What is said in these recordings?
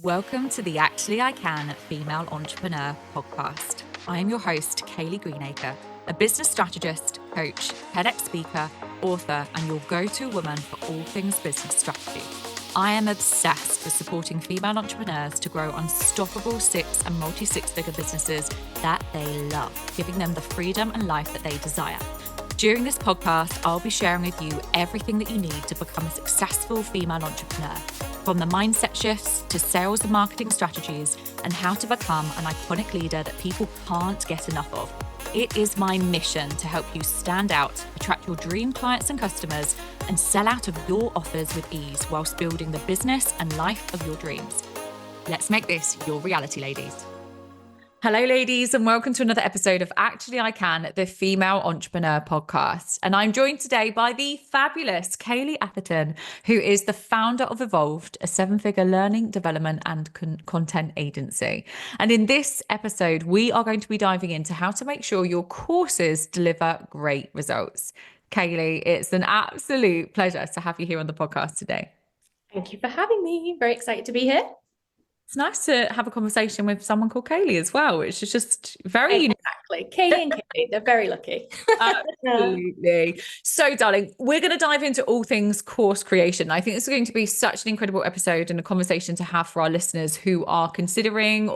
Welcome to the Actually I Can Female Entrepreneur podcast. I am your host, Kayleigh Greenacre, a business strategist, coach, TEDx speaker, author, and your go-to woman for all things business strategy. I am obsessed with supporting female entrepreneurs to grow unstoppable six and multi-six-figure businesses that they love, giving them the freedom and life that they desire. During this podcast, I'll be sharing with you everything that you need to become a successful female entrepreneur, from the mindset shifts to sales and marketing strategies and how to become an iconic leader that people can't get enough of. It is my mission to help you stand out, attract your dream clients and customers, and sell out of your offers with ease whilst building the business and life of your dreams. Let's make this your reality, ladies. Hello, ladies, and welcome to another episode of Actually I Can, the Female Entrepreneur podcast. And I'm joined today by the fabulous Kayleigh Atherton, who is the founder of Evolved, a seven-figure learning, development, and content agency. And in this episode, we are going to be diving into how to make sure your courses deliver great results. Kayleigh, it's an absolute pleasure to have you here on the podcast today. Thank you for having me. Very excited to be here. It's nice to have a conversation with someone called Kayleigh as well, which is just very unique. Exactly. Kayleigh and Kayleigh, they're very lucky. Absolutely. So, darling, we're going to dive into all things course creation. I think this is going to be such an incredible episode and a conversation to have for our listeners who are considering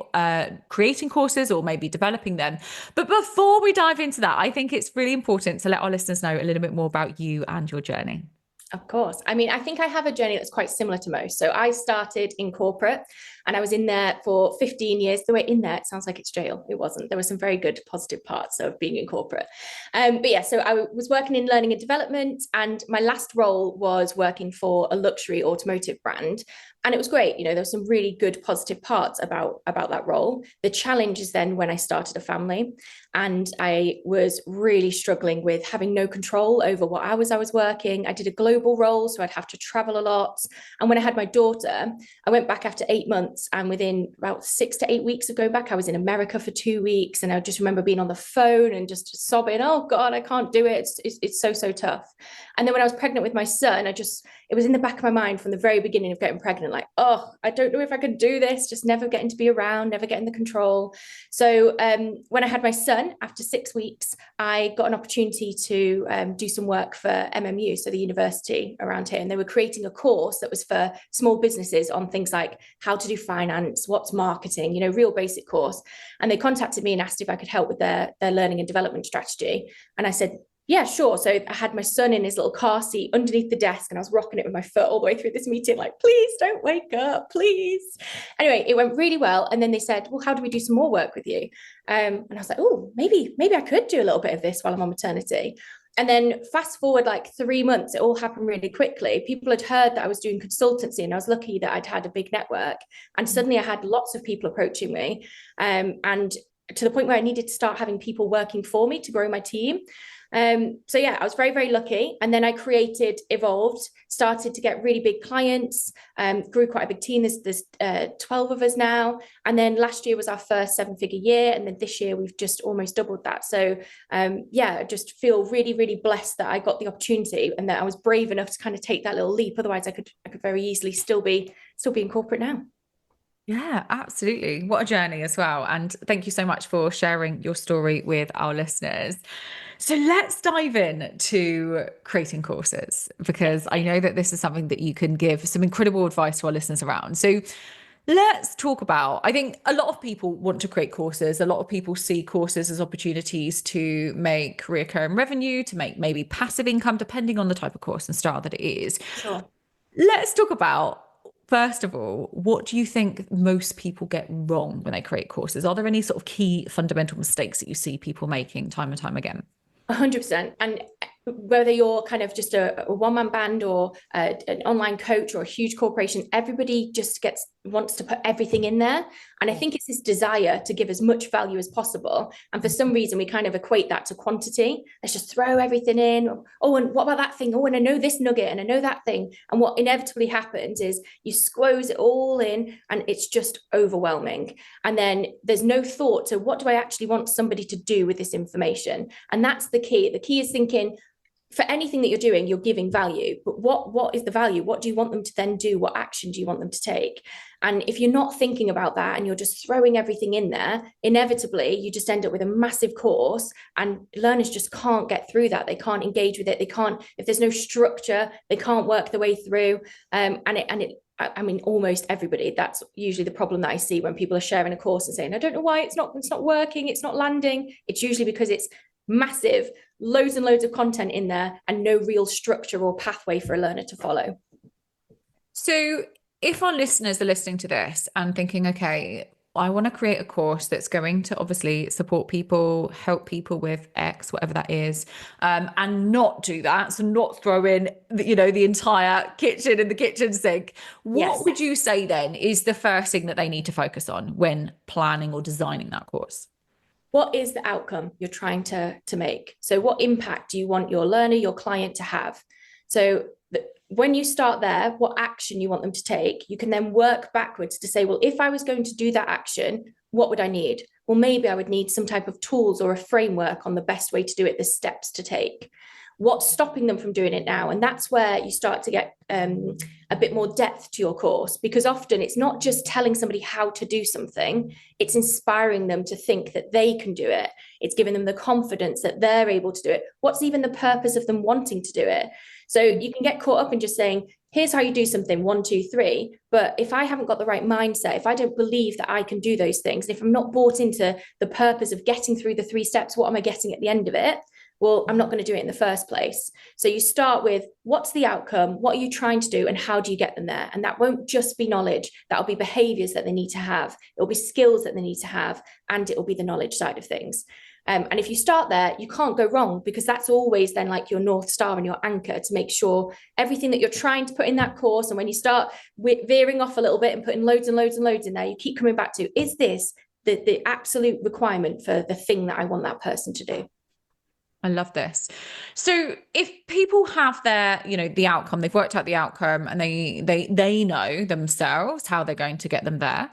creating courses or maybe developing them. But before we dive into that, I think it's really important to let our listeners know a little bit more about you and your journey. Of course. I mean, I think I have a journey that's quite similar to most. So I started in corporate and I was in there for 15 years. The way in there, it sounds like it's jail. It wasn't. There were some very good positive parts of being in corporate. But yeah, so I was working in learning and development, and my last role was working for a luxury automotive brand. And it was great. You know, there were some really good positive parts about that role. The challenge is then when I started a family and I was really struggling with having no control over what hours I was working. I did a global role, so I'd have to travel a lot. And when I had my daughter, I went back after 8 months, and within about 6 to 8 weeks of going back, I was in America for 2 weeks. And I just remember being on the phone and just sobbing, oh God, I can't do it. It's so tough. And then when I was pregnant with my son, it was in the back of my mind from the very beginning of getting pregnant, like, oh, I don't know if I could do this, just never getting to be around, never getting the control. So when I had my son, after 6 weeks, I got an opportunity to do some work for MMU, so the university around here. And they were creating a course that was for small businesses on things like how to do finance, what's marketing, real basic course. And they contacted me and asked if I could help with their learning and development strategy. And I said, yeah, sure. So I had my son in his little car seat underneath the desk and I was rocking it with my foot all the way through this meeting, like, please don't wake up, please. Anyway, it went really well. And then they said, well, how do we do some more work with you? And I was like, oh, maybe I could do a little bit of this while I'm on maternity. And then fast forward like 3 months, it all happened really quickly. People had heard that I was doing consultancy and I was lucky that I'd had a big network. And suddenly I had lots of people approaching me and to the point where I needed to start having people working for me to grow my team. So yeah, I was very, very lucky. And then I created Evolved, started to get really big clients, grew quite a big team. There's 12 of us now. And then last year was our first 7-figure year. And then this year we've just almost doubled that. So yeah, I just feel really, really blessed that I got the opportunity and that I was brave enough to kind of take that little leap. Otherwise I could very easily still be in corporate now. Yeah, absolutely. What a journey as well. And thank you so much for sharing your story with our listeners. So let's dive in to creating courses, because I know that this is something that you can give some incredible advice to our listeners around. So let's talk about, I think a lot of people want to create courses. A lot of people see courses as opportunities to make recurring revenue, to make maybe passive income, depending on the type of course and style that it is. Sure. Let's talk about, first of all, what do you think most people get wrong when they create courses? Are there any sort of key fundamental mistakes that you see people making time and time again? 100%. And whether you're kind of just a one-man band or an online coach or a huge corporation, everybody just wants to put everything in there. And I think it's this desire to give as much value as possible. And for some reason, we kind of equate that to quantity. Let's just throw everything in. Oh, and what about that thing? Oh, and I know this nugget and I know that thing. And what inevitably happens is you squoze it all in and it's just overwhelming. And then there's no thought to what do I actually want somebody to do with this information? And that's the key. The key is thinking, for anything that you're doing, you're giving value. But what is the value? What do you want them to then do? What action do you want them to take? And if you're not thinking about that and you're just throwing everything in there, inevitably you just end up with a massive course, and learners just can't get through that. They can't engage with it. They can't, if there's no structure, they can't work their way through. I mean, almost everybody, that's usually the problem that I see when people are sharing a course and saying, I don't know why it's not working, it's not landing. It's usually because it's massive, loads and loads of content in there, and no real structure or pathway for a learner to follow. So if our listeners are listening to this and thinking, okay, I want to create a course that's going to obviously support people, help people with X, whatever that is, and not do that. So not throw in, the entire kitchen in the kitchen sink. What would you say then is the first thing that they need to focus on when planning or designing that course? What is the outcome you're trying to make? So what impact do you want your learner, your client to have? So when you start there, what action you want them to take, you can then work backwards to say, well, if I was going to do that action, what would I need? Well, maybe I would need some type of tools or a framework on the best way to do it, the steps to take. What's stopping them from doing it now? And that's where you start to get a bit more depth to your course, because often it's not just telling somebody how to do something, it's inspiring them to think that they can do it. It's giving them the confidence that they're able to do it. What's even the purpose of them wanting to do it? So you can get caught up in just saying, here's how you do something, 1, 2, 3. But if I haven't got the right mindset, if I don't believe that I can do those things, if I'm not bought into the purpose of getting through the 3 steps, what am I getting at the end of it? Well, I'm not going to do it in the first place. So you start with, what's the outcome? What are you trying to do? And how do you get them there? And that won't just be knowledge. That'll be behaviors that they need to have. It'll be skills that they need to have. And it'll be the knowledge side of things. And if you start there, you can't go wrong, because that's always then like your North Star and your anchor to make sure everything that you're trying to put in that course. And when you start veering off a little bit and putting loads and loads and loads in there, you keep coming back to, is this the absolute requirement for the thing that I want that person to do? I love this. So if people have their, the outcome, they've worked out the outcome, and they know themselves how they're going to get them there.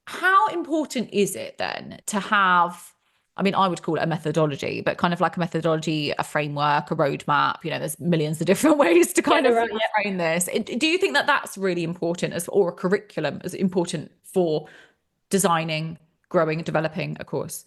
How important is it then to have, I would call it a methodology, but kind of like a methodology, a framework, a roadmap, there's millions of different ways to kind of frame this. Do you think that that's really important, or a curriculum is important for designing, growing, and developing a course?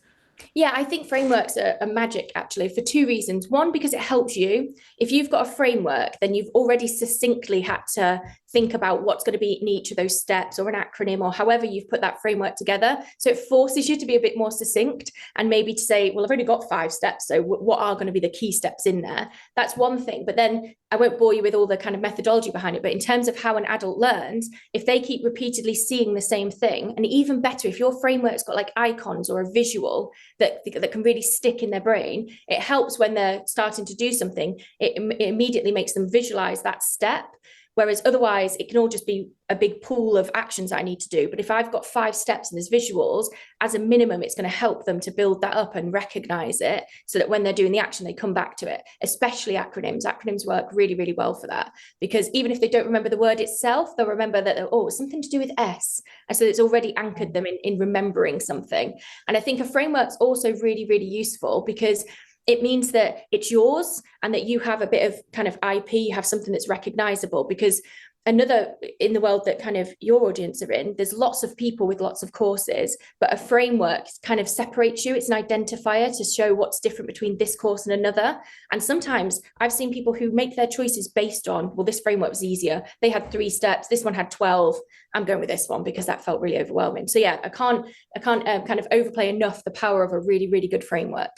Yeah, I think frameworks are magic, actually, for 2 reasons. One, because it helps you. If you've got a framework, then you've already succinctly had to think about what's going to be in each of those steps, or an acronym, or however you've put that framework together. So it forces you to be a bit more succinct, and maybe to say, well, I've only got 5 steps, so what are going to be the key steps in there? That's one thing. But then I won't bore you with all the kind of methodology behind it, but in terms of how an adult learns, if they keep repeatedly seeing the same thing, and even better, if your framework's got like icons or a visual that can really stick in their brain, it helps when they're starting to do something. It immediately makes them visualize that step. Whereas otherwise, it can all just be a big pool of actions I need to do. But if I've got 5 steps and there's visuals, as a minimum, it's going to help them to build that up and recognize it, so that when they're doing the action, they come back to it. Especially acronyms. Acronyms work really, really well for that, because even if they don't remember the word itself, they'll remember that, it's something to do with S. And so it's already anchored them in remembering something. And I think a framework's also really, really useful, because it means that it's yours, and that you have a bit of kind of IP, you have something that's recognizable. Because another, in the world that kind of your audience are in, there's lots of people with lots of courses, but a framework kind of separates you. It's an identifier to show what's different between this course and another. And sometimes I've seen people who make their choices based on, well, this framework was easier. They had 3 steps. This one had 12. I'm going with this one because that felt really overwhelming. So yeah, I can't kind of overplay enough the power of a really, really good framework.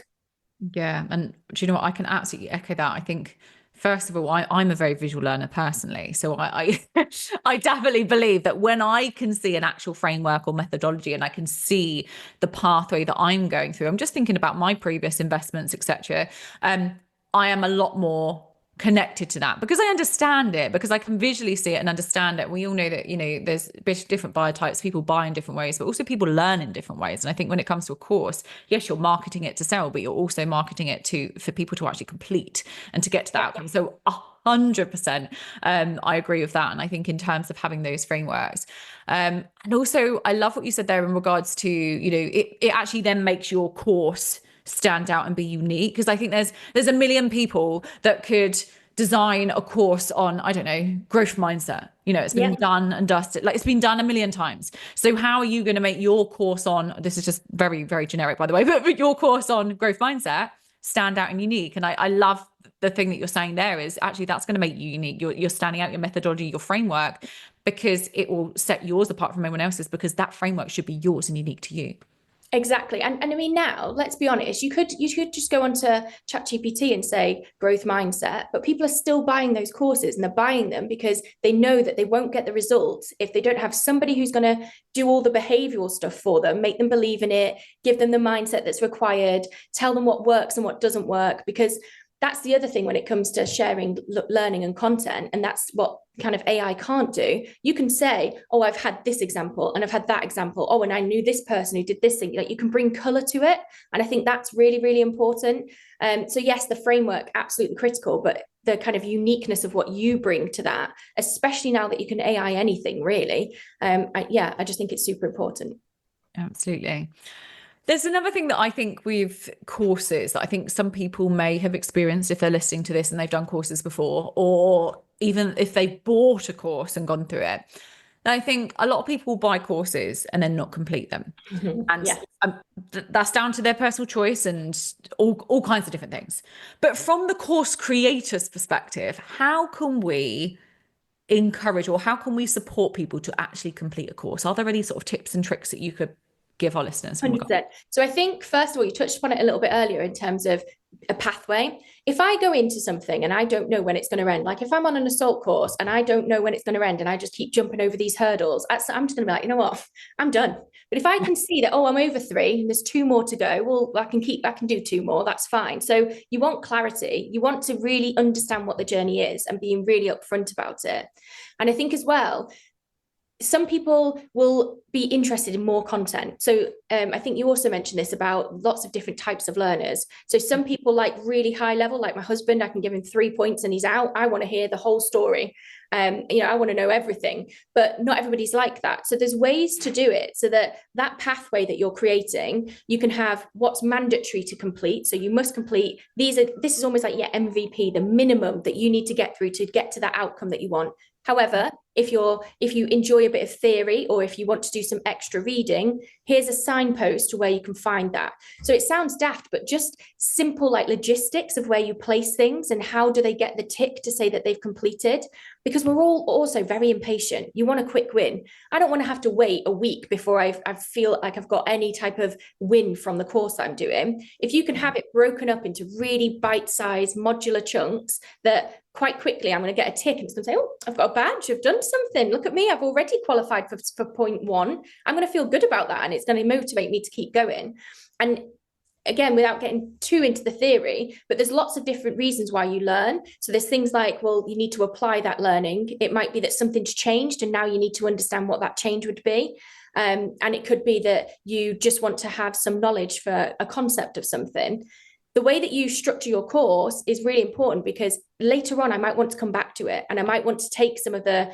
Yeah. And do you know what? I can absolutely echo that. I think, first of all, I'm a very visual learner personally. So I I definitely believe that when I can see an actual framework or methodology, and I can see the pathway that I'm going through, I'm just thinking about my previous investments, etc. I am a lot more connected to that, because I understand it, because I can visually see it and understand it. We all know that, there's different buyer types, people buy in different ways, but also people learn in different ways. And I think when it comes to a course, yes, you're marketing it to sell, but you're also marketing it for people to actually complete and to get to the outcome. So 100%, I agree with that. And I think in terms of having those frameworks, and also I love what you said there in regards to, it actually then makes your course stand out and be unique? Because I think there's a million people that could design a course on, I don't know, growth mindset. It's been done and dusted, like it's been done a million times. So how are you going to make your course on, this is just very, very generic, by the way, but your course on growth mindset stand out and unique? And I love the thing that you're saying there is actually that's going to make you unique. You're standing out, your methodology, your framework, because it will set yours apart from everyone else's, because that framework should be yours and unique to you. Exactly. And I mean, now, let's be honest, you could just go onto ChatGPT and say growth mindset, but people are still buying those courses, and they're buying them because they know that they won't get the results if they don't have somebody who's going to do all the behavioral stuff for them, make them believe in it, give them the mindset that's required, tell them what works and what doesn't work. Because that's the other thing when it comes to sharing learning and content, and that's what kind of AI can't do. You can say, oh, I've had this example and I've had that example, oh, and I knew this person who did this thing. Like, you can bring color to it, and I think that's really, really important. So yes, the framework, absolutely critical, but the kind of uniqueness of what you bring to that, especially now that you can AI anything really, I just think it's super important. Absolutely. There's another thing that I think with courses that I think some people may have experienced if they're listening to this and they've done courses before, or even if they bought a course and gone through it. And I think a lot of people buy courses and then not complete them. And that's down to their personal choice and all kinds of different things. But from the course creator's perspective, how can we encourage, or how can we support people to actually complete a course? Are there any sort of tips and tricks that you could give our listeners? 100%. So I think, first of all, you touched upon it a little bit earlier in terms of a pathway. If I go into something and I don't know when it's going to end, like if I'm on an assault course and I don't know when it's going to end and I just keep jumping over these hurdles, I'm just going to be like, you know what, I'm done. But if I can see that, oh, I'm over 3 and there's 2 more to go, well, I can do 2 more, that's fine. So you want clarity. You want to really understand what the journey is and being really upfront about it. And I think as well, some people will be interested in more content. So I think you also mentioned this about lots of different types of learners. So some people like really high level, like my husband, I can give him 3 points and he's out. I want to hear the whole story. I want to know everything, but not everybody's like that. So there's ways to do it so that pathway that you're creating, you can have what's mandatory to complete. So you must complete this is almost like your MVP, the minimum that you need to get through to get to that outcome that you want. However, if you enjoy a bit of theory, or if you want to do some extra reading, here's a signpost to where you can find that. So it sounds daft, but just simple like logistics of where you place things and how do they get the tick to say that they've completed. Because we're all also very impatient. You want a quick win. I don't want to have to wait a week before I feel like I've got any type of win from the course that I'm doing. If you can have it broken up into really bite-sized modular chunks that quite quickly I'm going to get a tick and it's going to say, oh, I've got a badge, I've done something. Look at me, I've already qualified for point 1. I'm going to feel good about that, and it's going to motivate me to keep going. And again, without getting too into the theory, but there's lots of different reasons why you learn. So there's things like, well, you need to apply that learning. It might be that something's changed and now you need to understand what that change would be. And it could be that you just want to have some knowledge for a concept of something. The way that you structure your course is really important, because later on I might want to come back to it, and I might want to take some of the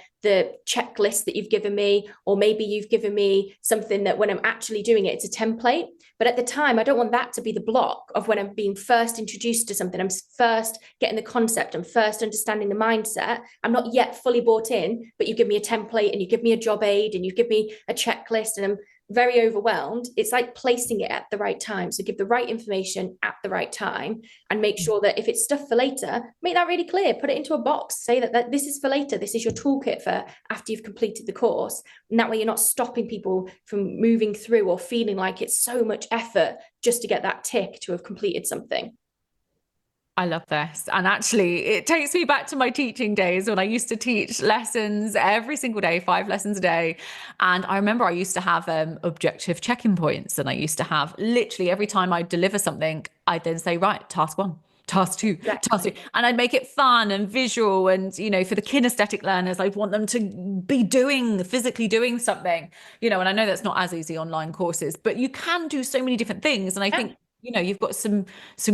checklist that you've given me, or maybe you've given me something that when I'm actually doing it, it's a template. But at the time, I don't want that to be the block of when I'm being first introduced to something. I'm first getting the concept. I'm first understanding the mindset. I'm not yet fully bought in, but you give me a template and you give me a job aid and you give me a checklist, and I'm very overwhelmed. It's like placing it at the right time. So give the right information at the right time, and make sure that if it's stuff for later, make that really clear. Put it into a box. Say that this is for later. This is your toolkit for after you've completed the course. And that way you're not stopping people from moving through or feeling like it's so much effort just to get that tick to have completed something. I love this. And actually, it takes me back to my teaching days when I used to teach lessons every single day, 5 lessons a day. And I remember I used to have objective check-in points. And I used to have literally every time I deliver something, I'd then say, right, task 1. Task 2, exactly. Task 3. And I'd make it fun and visual. And, for the kinesthetic learners, I'd want them to be physically doing something, and I know that's not as easy online courses, but you can do so many different things. And I think, you've got some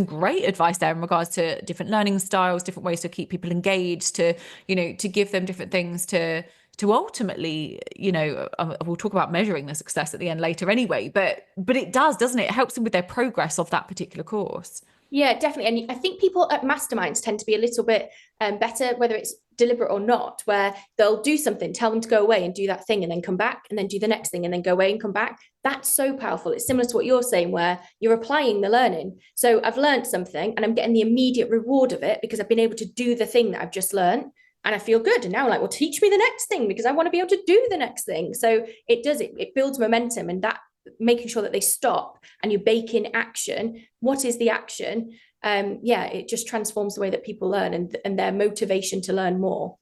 great advice there in regards to different learning styles, different ways to keep people engaged, to give them different things to to ultimately, we'll talk about measuring the success at the end later anyway, but it does, doesn't it? It helps them with their progress of that particular course. Yeah, definitely. And I think people at masterminds tend to be a little bit better, whether it's deliberate or not, where they'll do something, tell them to go away and do that thing and then come back and then do the next thing and then go away and come back. That's so powerful. It's similar to what you're saying, where you're applying the learning. So I've learned something and I'm getting the immediate reward of it because I've been able to do the thing that I've just learned. And I feel good. And now I'm like, well, teach me the next thing because I want to be able to do the next thing. So it builds momentum, and that making sure that they stop and you bake in action. What is the action? It just transforms the way that people learn and their motivation to learn more.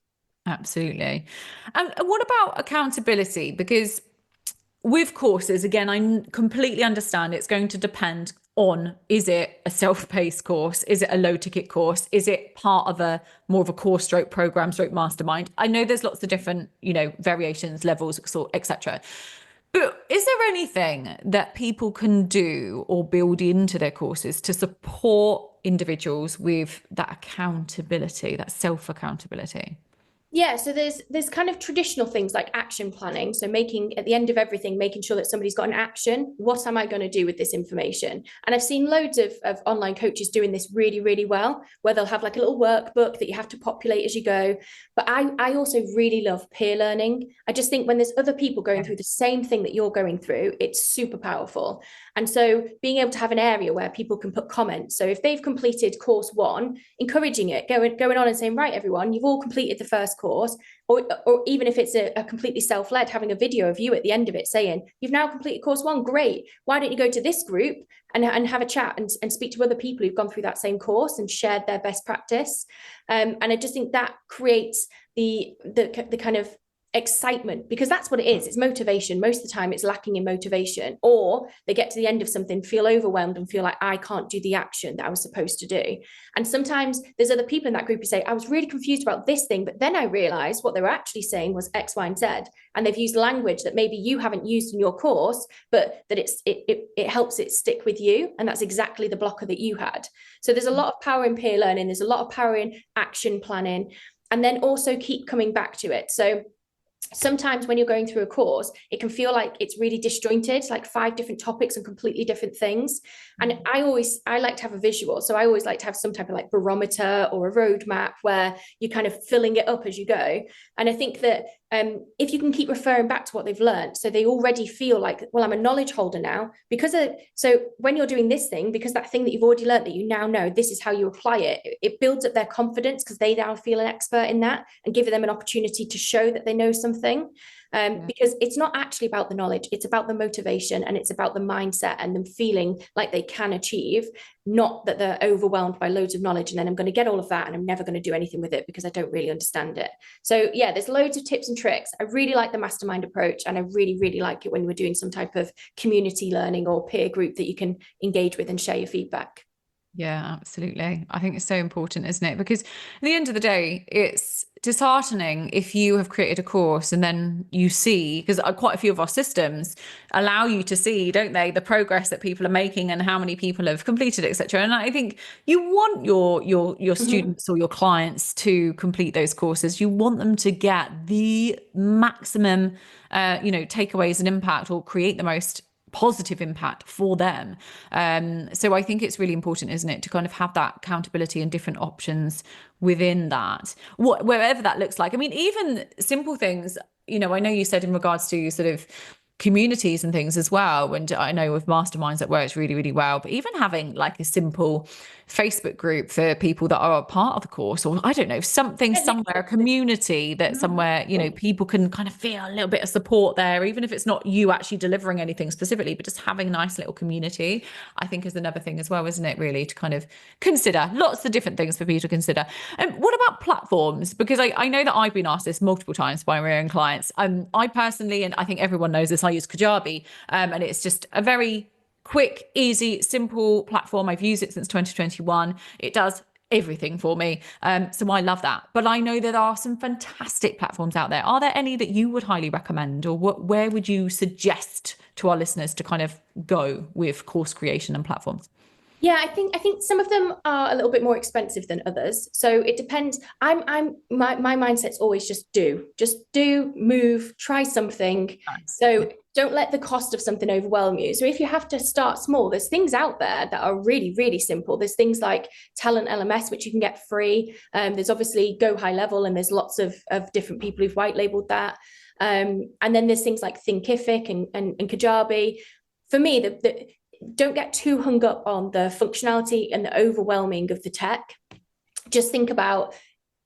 Absolutely. And what about accountability? Because with courses, again, I completely understand it's going to depend on, is it a self-paced course? Is it a low ticket course? Is it part of a more of a course stroke program stroke mastermind? I know there's lots of different, variations, levels, etc. But is there anything that people can do or build into their courses to support individuals with that accountability, that self-accountability? Yeah, so there's kind of traditional things like action planning. So making at the end of everything, making sure that somebody's got an action. What am I going to do with this information? And I've seen loads of online coaches doing this really, really well, where they'll have like a little workbook that you have to populate as you go. But I also really love peer learning. I just think when there's other people going through the same thing that you're going through, it's super powerful. And so being able to have an area where people can put comments. So if they've completed course 1, encouraging it, going on and saying, right, everyone, you've all completed the first course, or even if it's a completely self-led, having a video of you at the end of it saying, you've now completed course 1, great. Why don't you go to this group and have a chat and speak to other people who've gone through that same course and shared their best practice. And I just think that creates the kind of excitement, because that's what it is. It's motivation. Most of the time it's lacking in motivation, or they get to the end of something, feel overwhelmed and feel like I can't do the action that I was supposed to do. And sometimes there's other people in that group who say, I was really confused about this thing, but then I realized what they were actually saying was X, Y, and Z. And they've used language that maybe you haven't used in your course, but that it helps it stick with you. And that's exactly the blocker that you had. So there's a lot of power in peer learning. There's a lot of power in action planning, and then also keep coming back to it. So sometimes when you're going through a course, it can feel like it's really disjointed, like 5 different topics and completely different things. And I like to have a visual. So I always like to have some type of like barometer or a roadmap where you're kind of filling it up as you go. And I think that if you can keep referring back to what they've learned, so they already feel like, well, I'm a knowledge holder now, so when you're doing this thing, because that thing that you've already learned that you now know, this is how you apply it, it builds up their confidence because they now feel an expert in that, and giving them an opportunity to show that they know something. Because it's not actually about the knowledge, it's about the motivation, and it's about the mindset and them feeling like they can achieve, not that they're overwhelmed by loads of knowledge and then I'm going to get all of that and I'm never going to do anything with it because I don't really understand it. So yeah, there's loads of tips and tricks. I really like the mastermind approach, and I really, really like it when we're doing some type of community learning or peer group that you can engage with and share your feedback. Yeah, absolutely. I think it's so important, isn't it? Because at the end of the day, it's disheartening if you have created a course and then you see, because quite a few of our systems allow you to see, don't they, the progress that people are making and how many people have completed, etc. And I think you want your students or your clients to complete those courses. You want them to get the maximum, takeaways and impact, or create the most positive impact for them. So I think it's really important, isn't it, to kind of have that accountability and different options within that, wherever that looks like. I mean, even simple things, I know you said in regards to sort of communities and things as well, and I know with masterminds that works really, really well, but even having like a simple Facebook group for people that are a part of the course, or I don't know, something somewhere, a community that somewhere, people can kind of feel a little bit of support there, even if it's not you actually delivering anything specifically, but just having a nice little community, I think is another thing as well, isn't it, really, to kind of consider lots of different things for people to consider. And what about platforms? Because I know that I've been asked this multiple times by my own clients. I personally, and I think everyone knows this, I use Kajabi, and it's just a very quick, easy, simple platform. I've used it since 2021. It does everything for me. So I love that. But I know there are some fantastic platforms out there. Are there any that you would highly recommend, or where would you suggest to our listeners to kind of go with course creation and platforms? Yeah, I think some of them are a little bit more expensive than others. So it depends. My mindset's always just do, move, try something. Nice. Yeah. So don't let the cost of something overwhelm you. So if you have to start small, there's things out there that are really, really simple. There's things like Talent LMS, which you can get free. There's obviously Go High Level, and there's lots of different people who've white labeled that. And then there's things like Thinkific and Kajabi. For me, the don't get too hung up on the functionality and the overwhelming of the tech. Just think about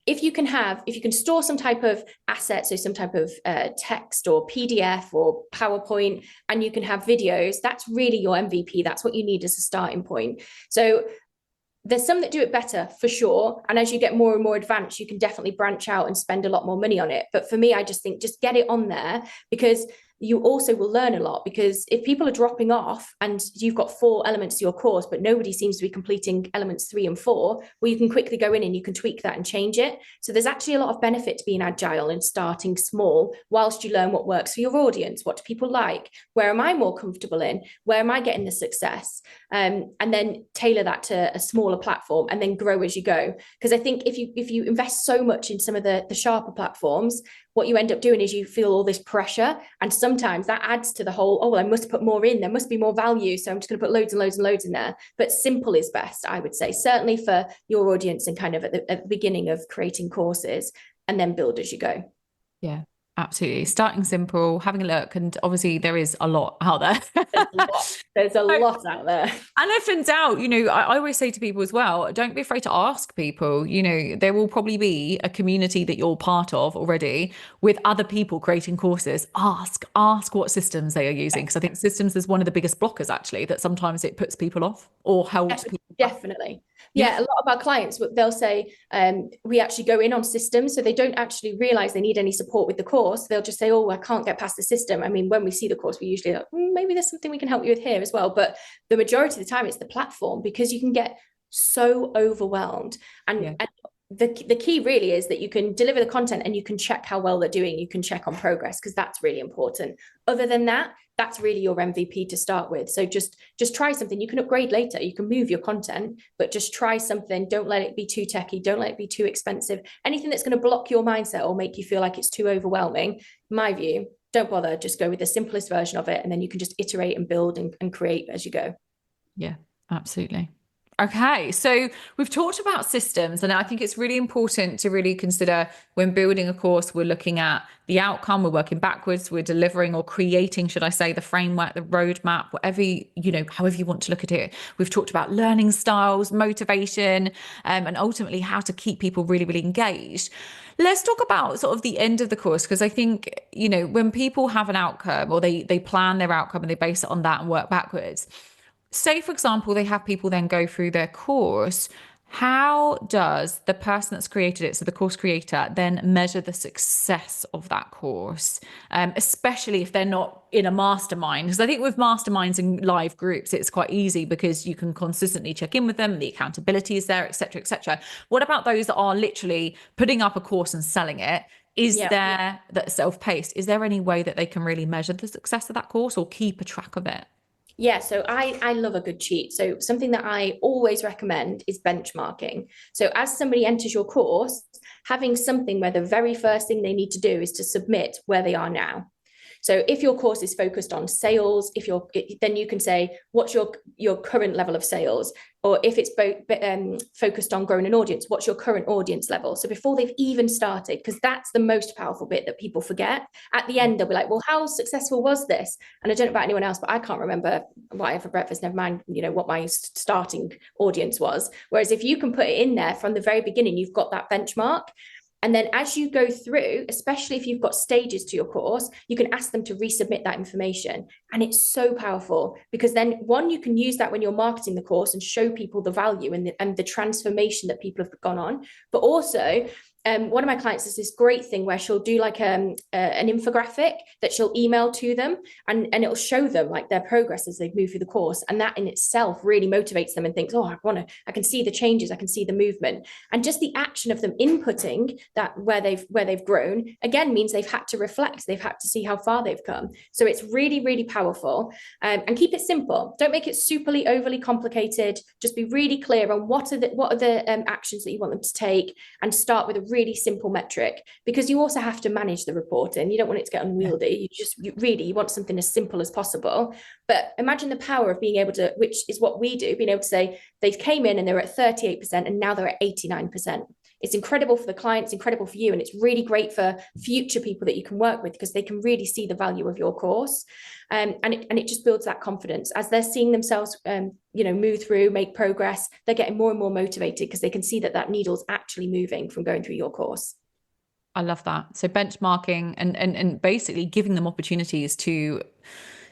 if you can store some type of asset, so some type of text or PDF or PowerPoint, and you can have videos, that's really your MVP. That's what you need as a starting point. So there's some that do it better for sure. And as you get more and more advanced, you can definitely branch out and spend a lot more money on it. But for me, I just think just get it on there, because you also will learn a lot. Because if people are dropping off and you've got 4 elements to your course, but nobody seems to be completing elements 3 and 4, well, you can quickly go in and you can tweak that and change it. So there's actually a lot of benefit to being agile and starting small whilst you learn what works for your audience. What do people like? Where am I more comfortable in? Where am I getting the success? And then tailor that to a smaller platform and then grow as you go. Because I think if you invest so much in some of the sharper platforms, what you end up doing is you feel all this pressure, and sometimes that adds to the whole, oh, well, I must put more in, there must be more value, so I'm just going to put loads and loads and loads in there. But simple is best, I would say, certainly for your audience and kind of at the beginning of creating courses, and then build as you go. Yeah, absolutely. Starting simple, having a look, and obviously there is a lot out there. There's a lot out there. And if in doubt, I always say to people as well, don't be afraid to ask people. There will probably be a community that you're part of already with other people creating courses. Ask what systems they are using. Because I think systems is one of the biggest blockers, actually, that sometimes it puts people off or holds people back. Definitely. Yeah, a lot of our clients, they'll say, we actually go in on systems, so they don't actually realize they need any support with the course. They'll just say, oh, I can't get past the system. I mean, when we see the course, we usually like, maybe there's something we can help you with here as well. But the majority of the time, it's the platform, because you can get so overwhelmed. And the key really is that you can deliver the content and you can check how well they're doing. You can check on progress, because that's really important. Other than that, that's really your MVP to start with. So just try something. You can upgrade later. You can move your content, but just try something. Don't let it be too techy. Don't let it be too expensive. Anything that's going to block your mindset or make you feel like it's too overwhelming, in my view, don't bother. Just go with the simplest version of it. And then you can just iterate and build and create as you go. Yeah, absolutely. Okay, so we've talked about systems, and I think it's really important to really consider when building a course, we're looking at the outcome, we're working backwards, we're delivering or creating, should I say, the framework, the roadmap, whatever, however you want to look at it. We've talked about learning styles, motivation, and ultimately how to keep people really, really engaged. Let's talk about sort of the end of the course, because I think, when people have an outcome or they plan their outcome and they base it on that and work backwards. Say, for example, they have people then go through their course. How does the person that's created it, so the course creator, then measure the success of that course, especially if they're not in a mastermind? Because I think with masterminds and live groups, it's quite easy because you can consistently check in with them, the accountability is there, et cetera, et cetera. What about those that are literally putting up a course and selling it? Is there that self-paced? Is there any way that they can really measure the success of that course or keep a track of it? Yeah, so I love a good cheat. So something that I always recommend is benchmarking. So as somebody enters your course, having something where the very first thing they need to do is to submit where they are now. So if your course is focused on sales, then you can say, what's your current level of sales? Or if it's focused on growing an audience, what's your current audience level? So before they've even started, because that's the most powerful bit that people forget. At the end, they'll be like, well, how successful was this? And I don't know about anyone else, but I can't remember what I had for breakfast, never mind, what my starting audience was. Whereas if you can put it in there from the very beginning, you've got that benchmark. And then as you go through, especially if you've got stages to your course, you can ask them to resubmit that information. And it's so powerful, because then one, you can use that when you're marketing the course and show people the value and the transformation that people have gone on. But also one of my clients does this great thing where she'll do like an infographic that she'll email to them, and it'll show them like their progress as they've moved through the course. And that in itself really motivates them and thinks, oh, I can see the changes, I can see the movement. And just the action of them inputting that where they've grown again means they've had to reflect, they've had to see how far they've come. So it's really, really powerful. And keep it simple. Don't make it superly overly complicated. Just be really clear on what are the actions that you want them to take, and start with a really simple metric, because you also have to manage the reporting. You don't want it to get unwieldy. You want something as simple as possible. But imagine the power of being able to, which is what we do, being able to say they came in and they were at 38% and now they're at 89%. It's incredible for the client, it's incredible for you, and it's really great for future people that you can work with, because they can really see the value of your course. And it just builds that confidence as they're seeing themselves move through, make progress. They're getting more and more motivated because they can see that needle's actually moving from going through your course. I love that. So benchmarking and basically giving them opportunities to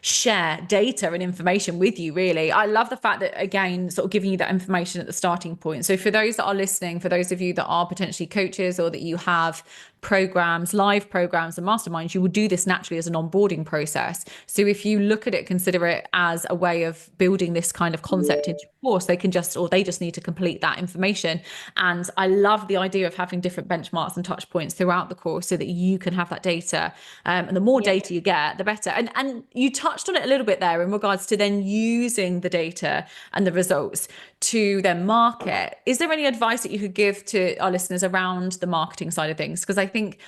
share data and information with you, really. I love the fact that, again, sort of giving you that information at the starting point. So for those that are listening, for those of you that are potentially coaches, or that you have programs, live programs and masterminds, you will do this naturally as an onboarding process. So if you look at it, consider it as a way of building this kind of concept into a course, they just need to complete that information. And I love the idea of having different benchmarks and touch points throughout the course so that you can have that data. And the more data you get, the better. And you touched on it a little bit there in regards to then using the data and the results to then market. Is there any advice that you could give to our listeners around the marketing side of things? Because I think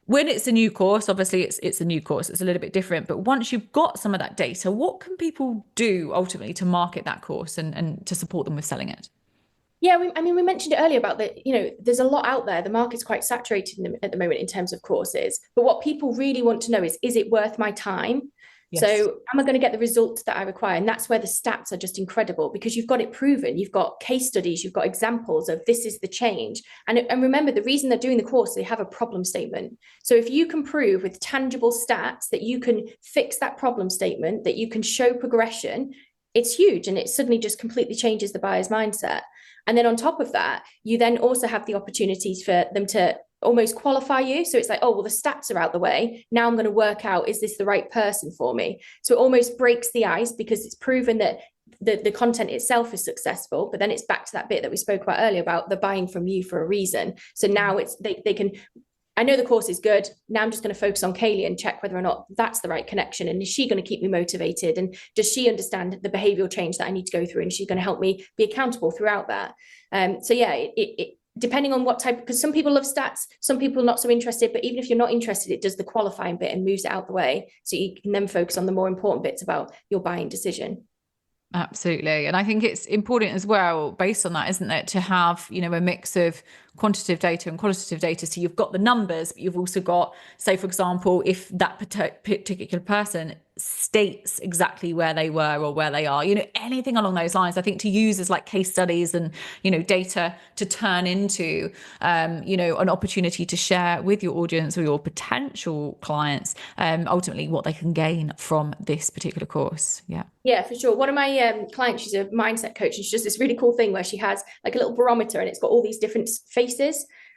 when it's a new course, obviously it's a new course, it's a little bit different. But once you've got some of that data, what can people do ultimately to market that course and to support them with selling it? Yeah, we mentioned it earlier about there's a lot out there. The market's quite saturated at the moment in terms of courses. But what people really want to know is it worth my time? Yes. So am I going to get the results that I require? And that's where the stats are just incredible, because you've got it proven. You've got case studies, you've got examples of this is the change. And remember, the reason they're doing the course, they have a problem statement. So if you can prove with tangible stats that you can fix that problem statement, that you can show progression, it's huge. And it suddenly just completely changes the buyer's mindset. And then on top of that, you then also have the opportunities for them to almost qualify you. So it's like, oh, well, the stats are out the way. Now I'm going to work out, is this the right person for me? So it almost breaks the ice, because it's proven that the content itself is successful. But then it's back to that bit that we spoke about earlier about the buying from you for a reason. So now it's they can, I know the course is good. Now I'm just going to focus on Kayleigh and check whether or not that's the right connection. And is she going to keep me motivated? And does she understand the behavioral change that I need to go through? And she's going to help me be accountable throughout that. So yeah, it depending on what type, because some people love stats, some people not so interested, but even if you're not interested, it does the qualifying bit and moves it out the way. So you can then focus on the more important bits about your buying decision. Absolutely. And I think it's important as well, based on that, isn't it, to have, a mix of quantitative data and qualitative data. So you've got the numbers, but you've also got, say, for example, if that particular person states exactly where they were or where they are, anything along those lines, I think to use as like case studies and, data to turn into, an opportunity to share with your audience or your potential clients, ultimately what they can gain from this particular course. Yeah. Yeah, for sure. One of my clients, she's a mindset coach, and she does this really cool thing where she has like a little barometer and it's got all these different faces,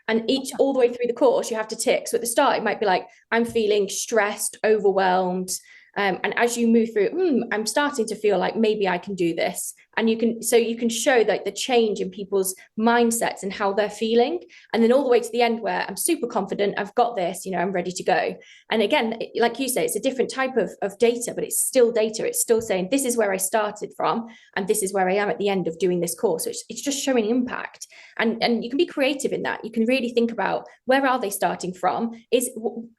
and each all the way through the course you have to tick. So at the start it might be like, I'm feeling stressed, overwhelmed. And as you move through, I'm starting to feel like maybe I can do this. And you can show like the change in people's mindsets and how they're feeling. And then all the way to the end where I'm super confident, I've got this, I'm ready to go. And again, like you say, it's a different type of data, but it's still data. It's still saying, this is where I started from, and this is where I am at the end of doing this course. So it's just showing impact. And you can be creative in that. You can really think about, where are they starting from? Is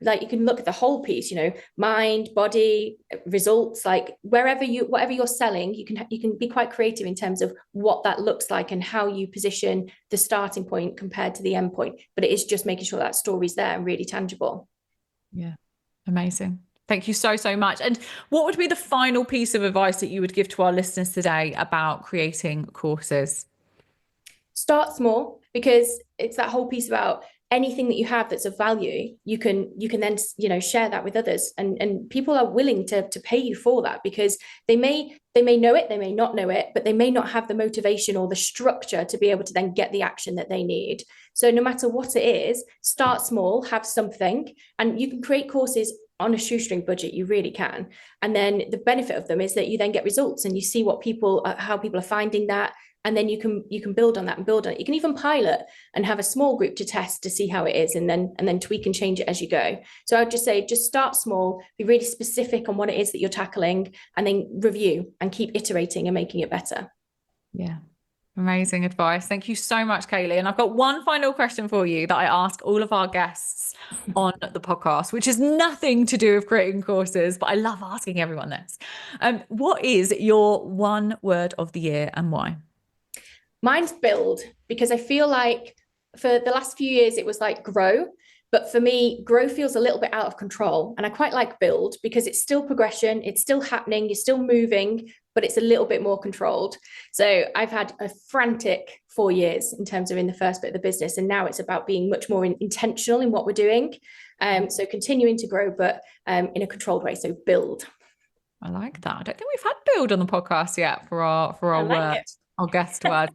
like, you can look at the whole piece, mind, body, results, like whatever you're selling, you can be quite creative in terms of what that looks like and how you position the starting point compared to the end point. But it is just making sure that story's there and really tangible. Yeah, amazing. Thank you so, so much. And what would be the final piece of advice that you would give to our listeners today about creating courses? Start small, because it's that whole piece about anything that you have that's of value, you can then, you know, share that with others, and people are willing to pay you for that, because they may know it, they may not know it, but they may not have the motivation or the structure to be able to then get the action that they need. So no matter what it is, start small, have something, and you can create courses on a shoestring budget. You really can. And then the benefit of them is that you then get results, and you see what how people are finding that. And then you can build on that and build on it. You can even pilot and have a small group to test to see how it is, and then tweak and change it as you go. So I would just say, just start small, be really specific on what it is that you're tackling, and then review and keep iterating and making it better. Yeah. Amazing advice. Thank you so much, Kayleigh. And I've got one final question for you that I ask all of our guests on the podcast, which has nothing to do with creating courses, but I love asking everyone this. What is your one word of the year and why? Mine's build, because I feel like for the last few years, it was like grow. But for me, grow feels a little bit out of control. And I quite like build, because it's still progression, it's still happening, you're still moving, but it's a little bit more controlled. So I've had a frantic 4 years in terms of in the first bit of the business. And now it's about being much more intentional in what we're doing. So continuing to grow, but in a controlled way. So build. I like that. I don't think we've had build on the podcast yet for our word, our guest word.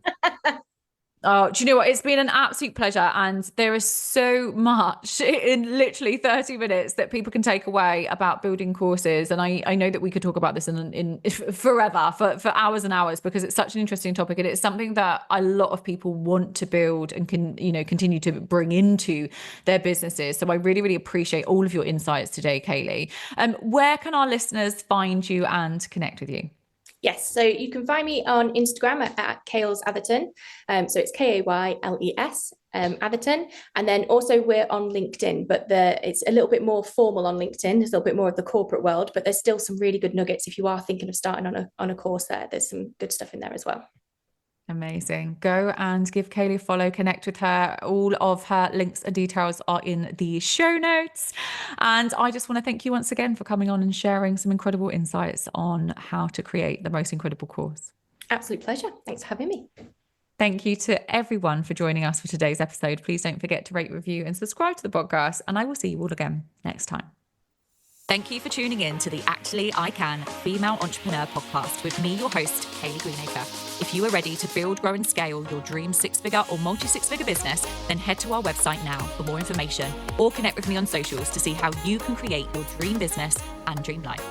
Oh, do you know what? It's been an absolute pleasure. And there is so much in literally 30 minutes that people can take away about building courses. And I know that we could talk about this in forever, for hours and hours, because it's such an interesting topic. And it's something that a lot of people want to build and can, you know, continue to bring into their businesses. So I really, really appreciate all of your insights today, Kayleigh. Where can our listeners find you and connect with you? Yes, so you can find me on Instagram at Kayleigh Atherton. So it's Kayles Atherton. And then also we're on LinkedIn, but it's a little bit more formal on LinkedIn. It's a little bit more of the corporate world, but there's still some really good nuggets. If you are thinking of starting on a course there's some good stuff in there as well. Amazing. Go and give Kayleigh a follow, connect with her. All of her links and details are in the show notes. And I just want to thank you once again for coming on and sharing some incredible insights on how to create the most incredible course. Absolute pleasure. Thanks for having me. Thank you to everyone for joining us for today's episode. Please don't forget to rate, review, and subscribe to the podcast. And I will see you all again next time. Thank you for tuning in to the Actually I Can Female Entrepreneur podcast with me, your host, Kayleigh Greenacre. If you are ready to build, grow, and scale your dream 6-figure or multi-6-figure business, then head to our website now for more information, or connect with me on socials to see how you can create your dream business and dream life.